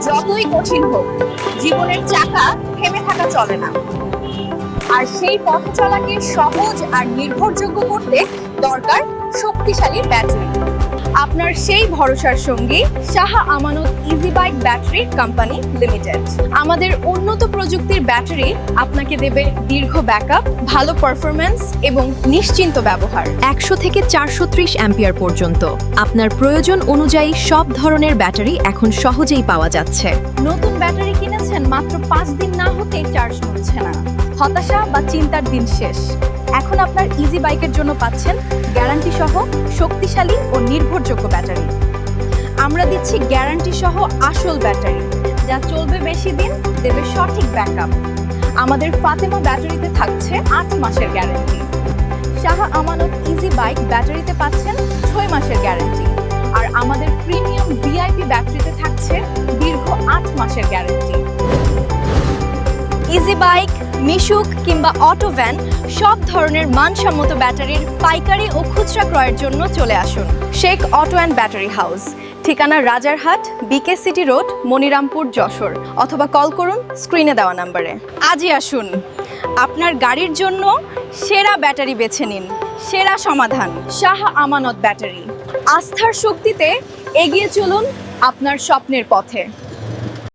যতই কঠিন হোক, জীবনের চাকা থেমে থাকা চলে না। আর সেই পথ চলাকে সহজ আর নির্ভরযোগ্য করতে দরকার শক্তিশালী ব্যাটারি। আপনার সেই ভরসার সঙ্গী Shah Amanat easy bike battery company limited. আমাদের উন্নত প্রযুক্তির ব্যাটারি আপনাকে দেবে দীর্ঘ ব্যাকআপ, ভালো পারফরম্যান্স এবং নিশ্চিন্ত ব্যবহার। 100 থেকে 430 অ্যাম্পিয়ার পর্যন্ত আপনার প্রয়োজন অনুযায়ী সব ধরনের ব্যাটারি এখন সহজেই পাওয়া যাচ্ছে। নতুন ব্যাটারি কিনেছেন, মাত্র 5 দিন না হতেই চার্জ হচ্ছে না। হতাশা বা চিন্তার দিন শেষ। এখন আপনার ইজি বাইকের জন্য পাচ্ছেন গ্যারান্টি সহ শক্তিশালী ও নির্ভরযোগ্য ব্যাটারি। আমরা দিচ্ছি গ্যারান্টি সহ আসল ব্যাটারি, যা চলবে বেশি দিন, দেবে সঠিক ব্যাকআপ। আমাদের ফাতেমা ব্যাটারিতে থাকছে 8 মাসের guarantee. Shah Amanat easy bike ব্যাটারিতে পাচ্ছেন 6 মাসের গ্যারান্টি। আর আমাদের প্রিমিয়াম ভিআইপি ব্যাটারিতে থাকছে দীর্ঘ 8 মাসের গ্যারান্টি। ইজি বাইক, মিশুক কিংবা অটো ভ্যান সব ধরনের মানসম্মত ব্যাটারির পাইকারি ও খুচরা ক্রয়ের জন্য চলে আসুন Sheikh auto and battery house, ঠিকানা রাজারহাট, বিকে সিটি রোড, মনিরামপুর, যশোর, অথবা কল করুন স্ক্রিনে দেওয়া নম্বরে। আজই আসুন, আপনার গাড়ির জন্য সেরা ব্যাটারি বেছে নিন। সেরা সমাধান শাহ আমানত ব্যাটারি। আস্থার শক্তিতে এগিয়ে চলুন আপনার স্বপ্নের পথে।